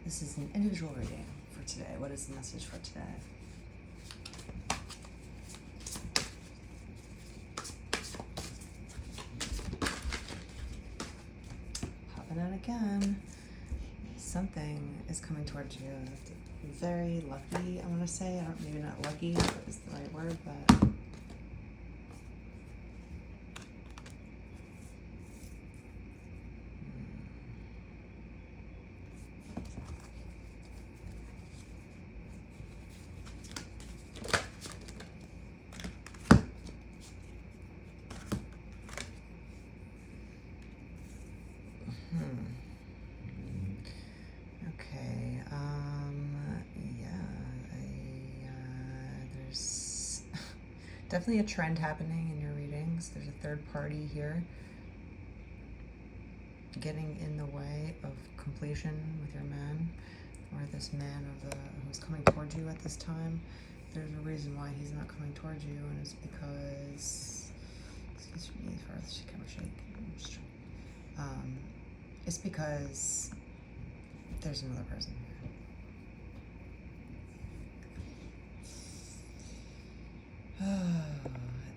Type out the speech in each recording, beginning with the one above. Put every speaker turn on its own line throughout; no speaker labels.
This is an individual reading for today. What is the message for today? Popping out again. Something is coming towards you. Very lucky, I want to say. Maybe not lucky is the right word, but okay, there's definitely a trend happening in your readings. There's a third party here getting in the way of completion with your man, or this man who's coming towards you at this time. There's a reason why he's not coming towards you, and it's because, excuse me for the camera shake. It's because there's another person here.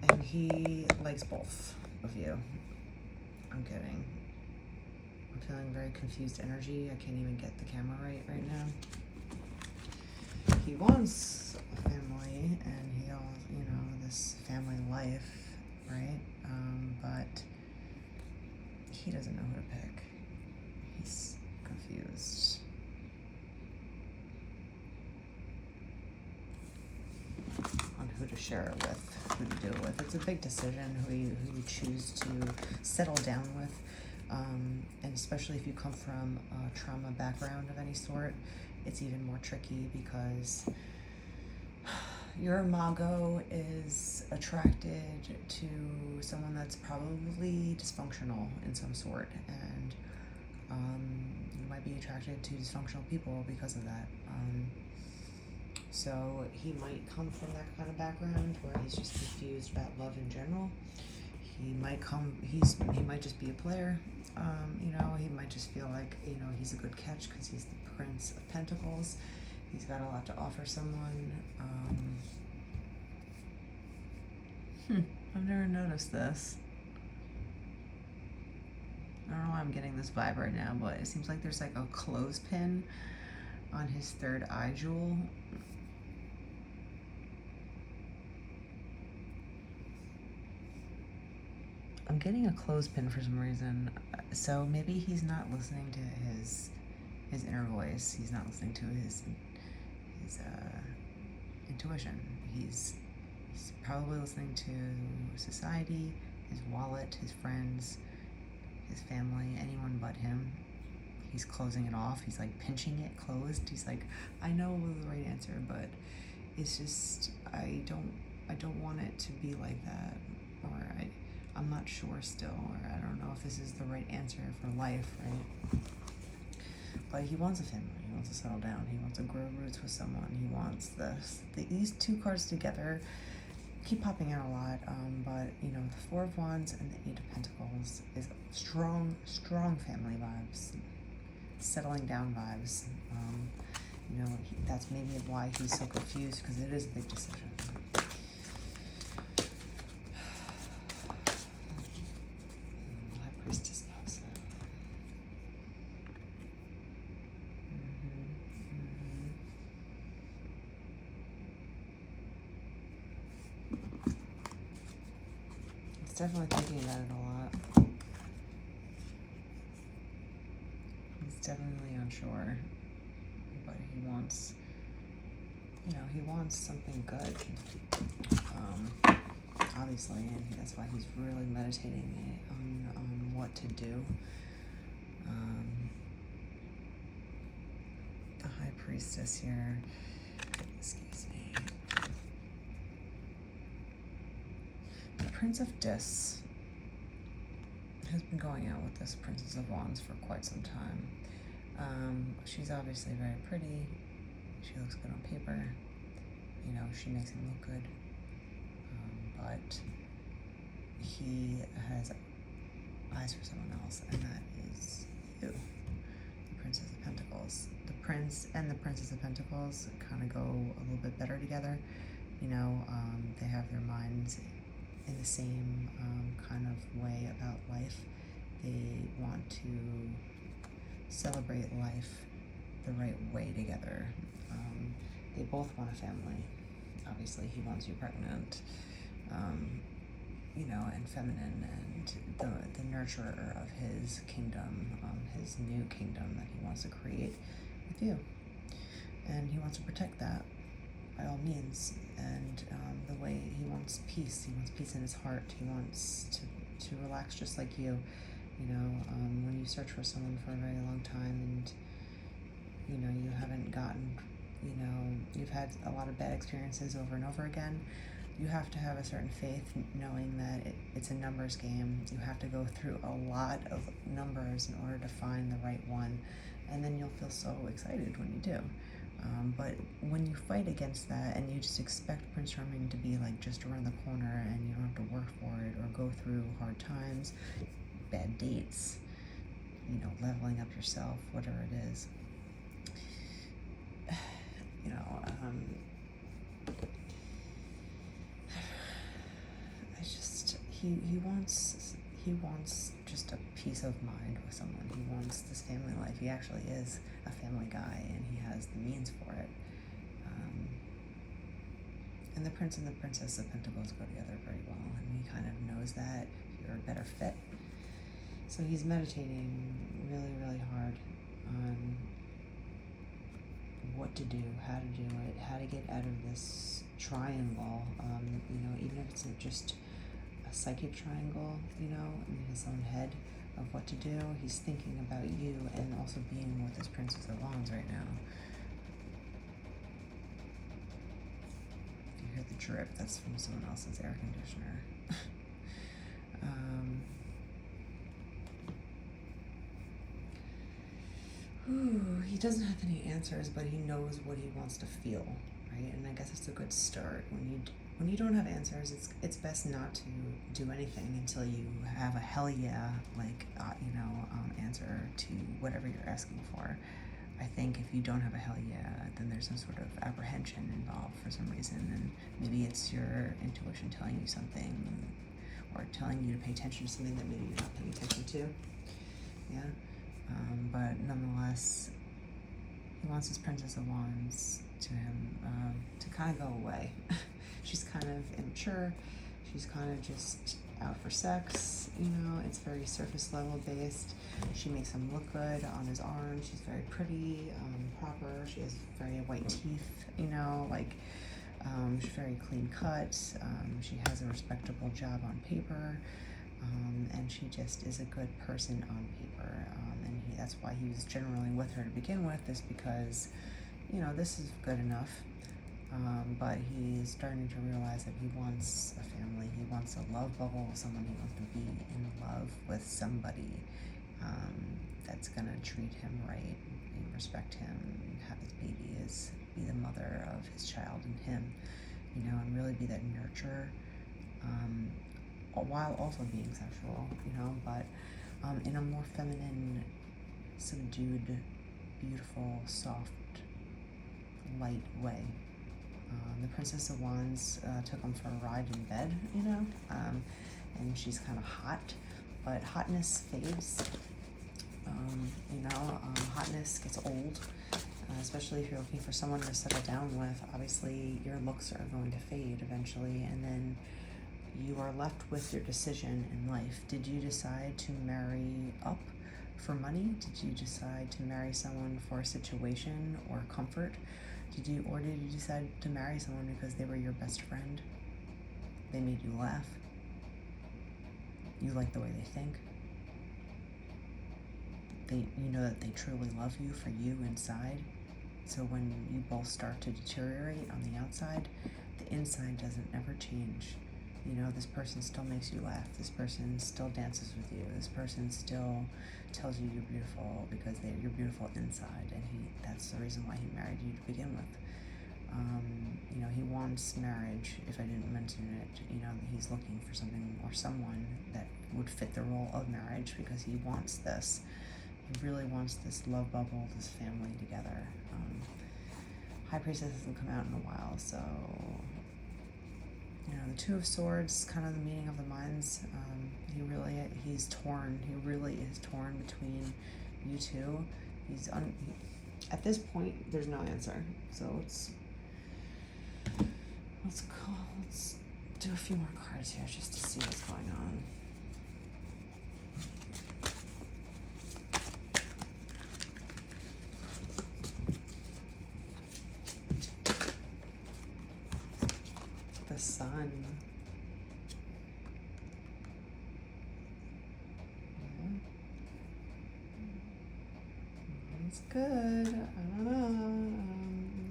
And he likes both of you. I'm kidding. I'm feeling very confused energy. I can't even get the camera right now. He wants a family, and he all, this family life, right? But he doesn't know who to pick. He's confused. On who to share it with, who to deal with. It's a big decision who you choose to settle down with. And especially if you come from a trauma background of any sort, it's even more tricky because your imago is attracted to someone that's probably dysfunctional in some sort, and you might be attracted to dysfunctional people because of that. So he might come from that kind of background where he's just confused about love in general. He might just be a player. He might just feel like, he's a good catch because he's the Prince of Pentacles. He's got a lot to offer someone. I've never noticed this. I don't know why I'm getting this vibe right now, but it seems like there's like a clothespin on his third eye jewel. I'm getting a clothespin for some reason. So maybe he's not listening to his inner voice. He's not listening to his intuition. He's probably listening to society, his wallet, his friends, his family, anyone but him. He's closing it off. He's like pinching it closed. He's like, I know the right answer, but it's just, I don't want it to be like that, or I'm not sure still, or I don't know if this is the right answer for life, right? But he wants a family. He wants to settle down. He wants to grow roots with someone. He wants this. These two cards together keep popping out a lot, but the Four of Wands and the Eight of Pentacles is strong family vibes, settling down vibes. That's maybe why he's so confused, because it is a big decision. High Priestess knows that. It's definitely thinking about it a lot. He's definitely unsure, but he wants, he wants something good. Obviously, and that's why he's really meditating on what to do. The High Priestess here, excuse me. The Prince of Discs has been going out with this Princess of Wands for quite some time. She's obviously very pretty. She looks good on paper. She makes him look good. But he has eyes for someone else, and that is you, the Princess of Pentacles. The Prince and the Princess of Pentacles kind of go a little bit better together. You know, they have their minds in the same kind of way about life. They want to celebrate life the right way together. They both want a family. Obviously, he wants you pregnant, you know, and feminine, and the nurturer of his kingdom, his new kingdom that he wants to create with you. And he wants to protect that by all means. And the way he wants peace in his heart. He wants to relax just like you. You know, when you search for someone for a very long time and, you know, you haven't gotten, you know, you've had a lot of bad experiences over and over again, you have to have a certain faith knowing that it's a numbers game. You have to go through a lot of numbers in order to find the right one, and then you'll feel so excited when you do. But when you fight against that and you just expect Prince Charming to be like just around the corner and you don't have to work for it or go through hard times, bad dates, you know, leveling up yourself, whatever it is, you know, it's just, he wants just a peace of mind with someone. He wants this family life. He actually is a family guy, and he has the means for it. And the Prince and the Princess of Pentacles go together very well, and he kind of knows that you're a better fit. So he's meditating really, really hard on what to do, how to do it, how to get out of this triangle, you know, even if it's just a psychic triangle, you know, in his own head of what to do. He's thinking about you and also being with this Princess of Wands right now. If you hear the drip, that's from someone else's air conditioner. He doesn't have any answers, but he knows what he wants to feel, right? And I guess it's a good start. When you don't have answers, it's best not to do anything until you have a hell yeah, like answer to whatever you're asking for. I think if you don't have a hell yeah, then there's some sort of apprehension involved for some reason, and maybe it's your intuition telling you something, or telling you to pay attention to something that maybe you're not paying attention to. Yeah. But nonetheless, he wants his Princess of Wands to him to kind of go away. She's kind of immature. She's kind of just out for sex, you know. It's very surface level based. She makes him look good on his arm. She's very pretty, proper. She has very white teeth, you know, like she's very clean cut. She has a respectable job on paper. And she just is a good person on paper, and that's why he was generally with her to begin with, is because, you know, this is good enough, but he's starting to realize that he wants a family. He wants a love bubble with someone. He wants to be in love with somebody that's going to treat him right and respect him and have his baby be the mother of his child and him, you know, and really be that nurturer, while also being sexual, you know, but in a more feminine, subdued, beautiful, soft, light way. The Princess of Wands took him for a ride in bed, you know, and she's kind of hot, but hotness fades. Hotness gets old, especially if you're looking for someone to settle down with. Obviously, your looks are going to fade eventually, and then you are left with your decision in life. Did you decide to marry up for money? Did you decide to marry someone for a situation or comfort? Did you decide to marry someone because they were your best friend? They made you laugh. You like the way they think. You know that they truly love you for you inside. So when you both start to deteriorate on the outside, the inside doesn't ever change. You know, this person still makes you laugh. This person still dances with you. This person still tells you you're beautiful because you're beautiful inside, and that's the reason why he married you to begin with. You know, he wants marriage. If I didn't mention it, you know, he's looking for something or someone that would fit the role of marriage because he wants this. He really wants this love bubble, this family together. High Priestess hasn't come out in a while, so the Two of Swords, kind of the meeting of the minds. He's torn. He really is torn between you two. At this point, there's no answer. So let's do a few more cards here just to see what's going on. The Sun. It's good. I don't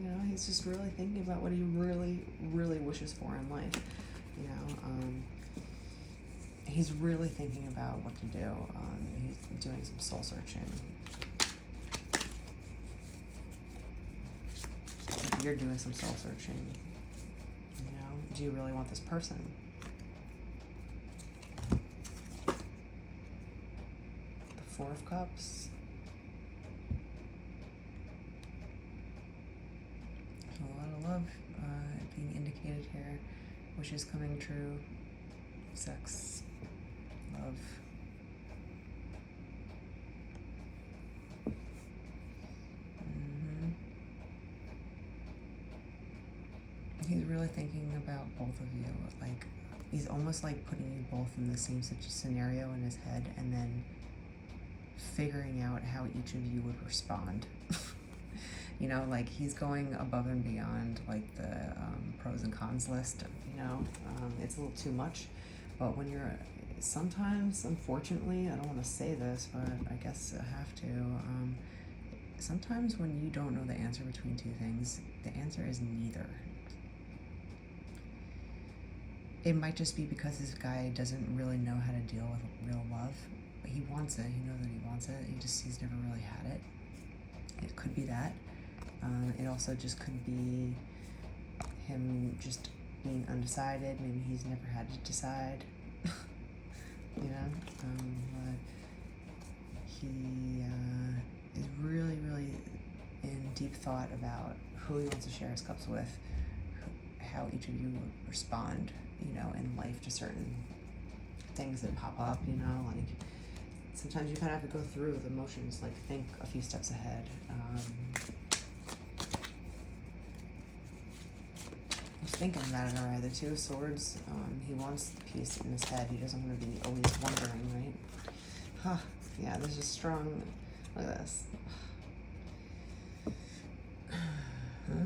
know. He's just really thinking about what he really, really wishes for in life. He's really thinking about what to do. He's doing some soul searching. You're doing some soul searching. Do you really want this person? The Four of Cups. A lot of love being indicated here. Wishes coming true. Sex. Love. He's really thinking about both of you. Like, he's almost like putting you both in the same scenario in his head and then figuring out how each of you would respond. Like he's going above and beyond like the pros and cons list. It's a little too much. But when you're sometimes, unfortunately, I don't want to say this, but I guess I have to. Sometimes when you don't know the answer between two things, the answer is neither. It might just be because this guy doesn't really know how to deal with real love. But he wants it. He knows that he wants it. He's never really had it. It could be that. It also just could be him just being undecided. Maybe he's never had to decide. But he is really, really in deep thought about who he wants to share his cups with, how each of you would respond, in life to certain things that pop up, like sometimes you kind of have to go through the motions, like think a few steps ahead. I was thinking about it already. The Two of Swords, he wants peace in his head. He doesn't want to be always wondering, right? Huh. Yeah, this is strong. Look at this. Huh?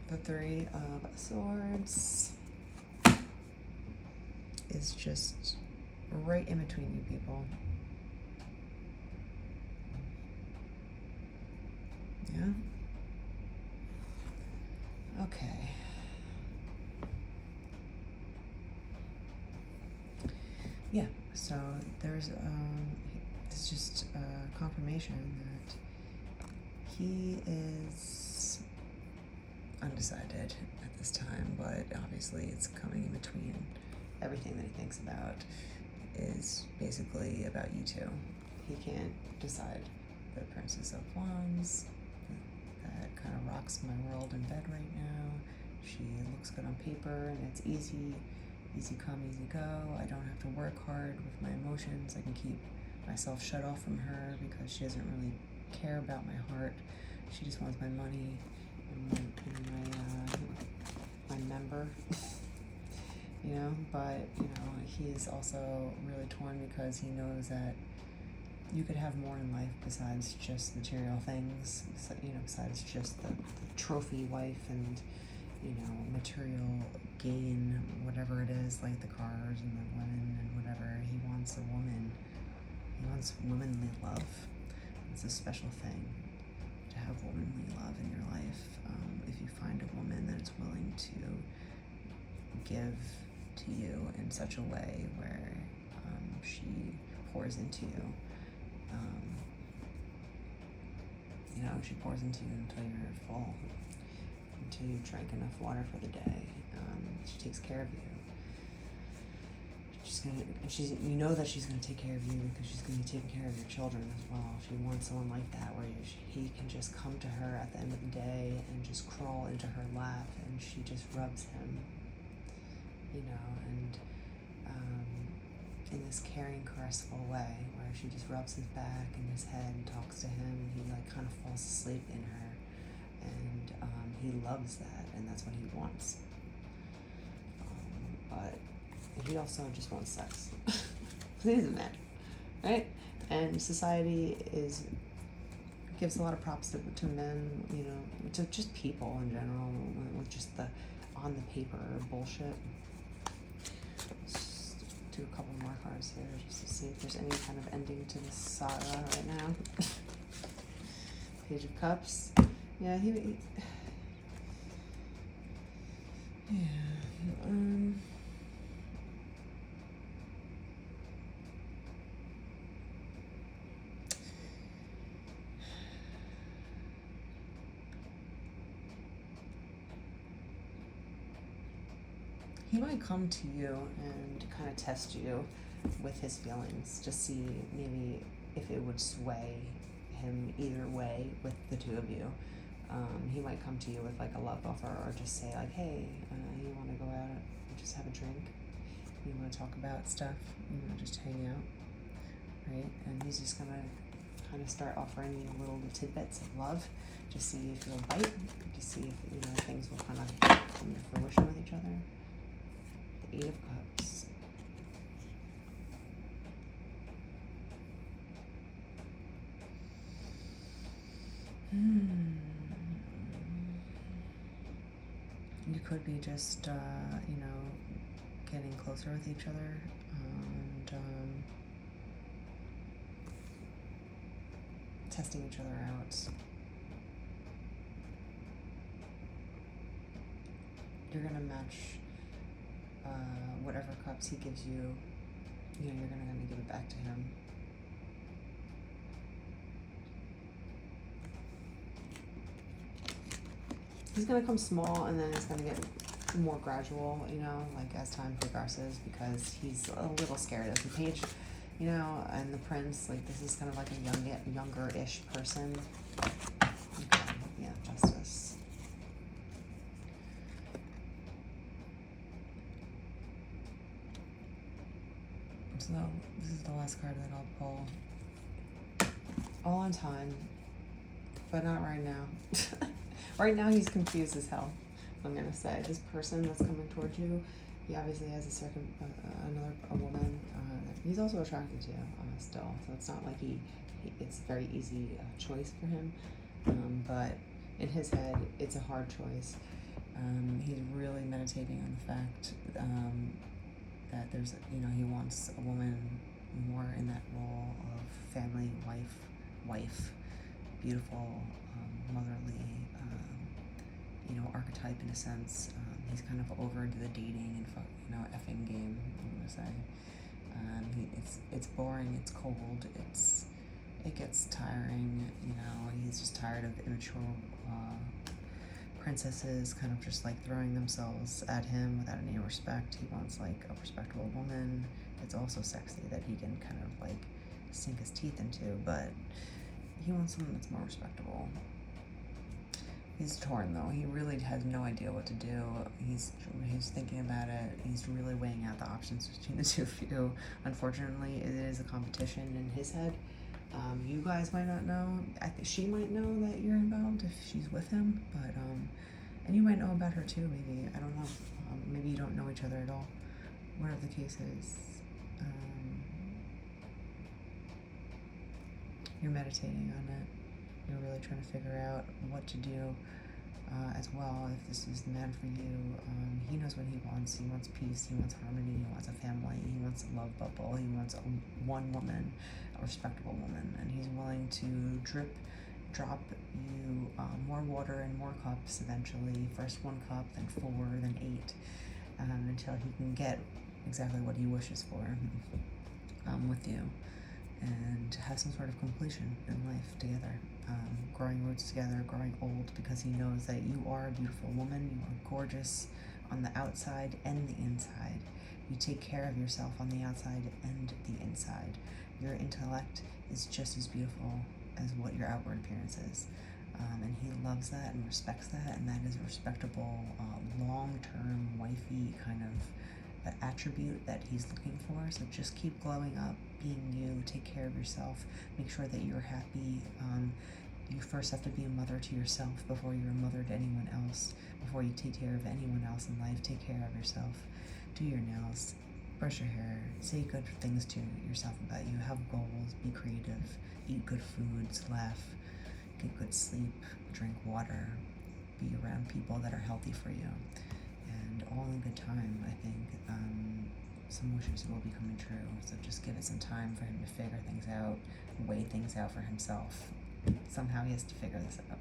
The Three of Swords is just right in between you people. Yeah? Okay. Yeah, so there's it's just confirmation that he is undecided at this time, but obviously it's coming in between. Everything that he thinks about is basically about you two. He can't decide. The Princess of Wands, that kind of rocks my world in bed right now. She looks good on paper and it's easy come, easy go. I don't have to work hard with my emotions. I can keep myself shut off from her because she doesn't really care about my heart. She just wants my money and my member. But he is also really torn because he knows that you could have more in life besides just material things, besides just the trophy wife and material gain, whatever it is, like the cars and the women and whatever. He wants a woman. He wants womanly love. It's a special thing to have womanly love in your life. If you find a woman that is willing to give to you in such a way where she pours into you, she pours into you until you're full, until you drank enough water for the day. She takes care of you. you know that she's gonna take care of you because she's gonna be taking care of your children as well. She wants someone like that where he can just come to her at the end of the day and just crawl into her lap and she just rubs him, you know, and in this caring, caressful way where she just rubs his back and his head and talks to him, and he like kind of falls asleep in her, and he loves that, and that's what he wants. But he also just wants sex. He's a man, right? And society gives a lot of props to men, you know, to just people in general, with just the on the paper bullshit. Just do a couple more cards here just to see if there's any kind of ending to this saga right now. Page of Cups. Yeah, he might come to you and kind of test you with his feelings to see maybe if it would sway him either way with the two of you. He might come to you with like a love offer, or just say like, hey, you want to go out and just have a drink? You want to talk about stuff? You want to just hang out, right? And he's just gonna kind of start offering you little tidbits of love, to see if you'll bite, to see if, you know, things will kind of come to fruition with each other. The Eight of Cups. You could be just, you know, getting closer with each other, and testing each other out. You're gonna match whatever cups he gives you. You know, you're gonna give it back to him. He's gonna come small, and then it's gonna get more gradual, you know, like as time progresses, because he's a little scared of the Page, you know, and the Prince. Like, this is kind of like a younger-ish person. Okay, yeah, Justice. So this is the last card that I'll pull. All on time, but not right now. Right now he's confused as hell, I'm gonna say. This person that's coming towards you, he obviously has a woman. He's also attracted to you still, so it's not like it's a very easy choice for him. But in his head, it's a hard choice. He's really meditating on the fact that there's, you know, he wants a woman more in that role of family, wife, beautiful, motherly, you know, archetype in a sense. He's kind of over into the dating and effing game, I'm gonna say. It's boring, it's cold, it gets tiring, you know. He's just tired of immature princesses kind of just like throwing themselves at him without any respect. He wants like a respectable woman that's also sexy, that he can kind of like sink his teeth into, but he wants someone that's more respectable. He's torn though. He really has no idea what to do. He's thinking about it. He's really weighing out the options between the two of you. Unfortunately, it is a competition in his head. You guys might not know. I think she might know that you're involved if she's with him, but and you might know about her too. Maybe, I don't know. Maybe you don't know each other at all. Whatever the case is, you're meditating on it. You're really trying to figure out what to do as well, if this is the man for you. He knows what he wants. He wants peace, he wants harmony, he wants a family, he wants a love bubble, he wants one woman, a respectable woman, and he's willing to drop you more water and more cups eventually. First 1 cup, then 4, then 8, until he can get exactly what he wishes for with you, and have some sort of completion in life together, growing roots together, growing old, because he knows that you are a beautiful woman. You are gorgeous on the outside and the inside. You take care of yourself on the outside and the inside. Your intellect is just as beautiful as what your outward appearance is. And he loves that and respects that, and that is a respectable, long-term, wifey kind of attribute that he's looking for. So just keep glowing up, being you, take care of yourself, make sure that you're happy. You first have to be a mother to yourself before you're a mother to anyone else. Before you take care of anyone else in life, take care of yourself. Do your nails, brush your hair, say good things to yourself about you, have goals, be creative, eat good foods, laugh, get good sleep, drink water, be around people that are healthy for you. And all in good time, I think some wishes will be coming true. So just give it some time for him to figure things out, weigh things out for himself. Somehow he has to figure this out.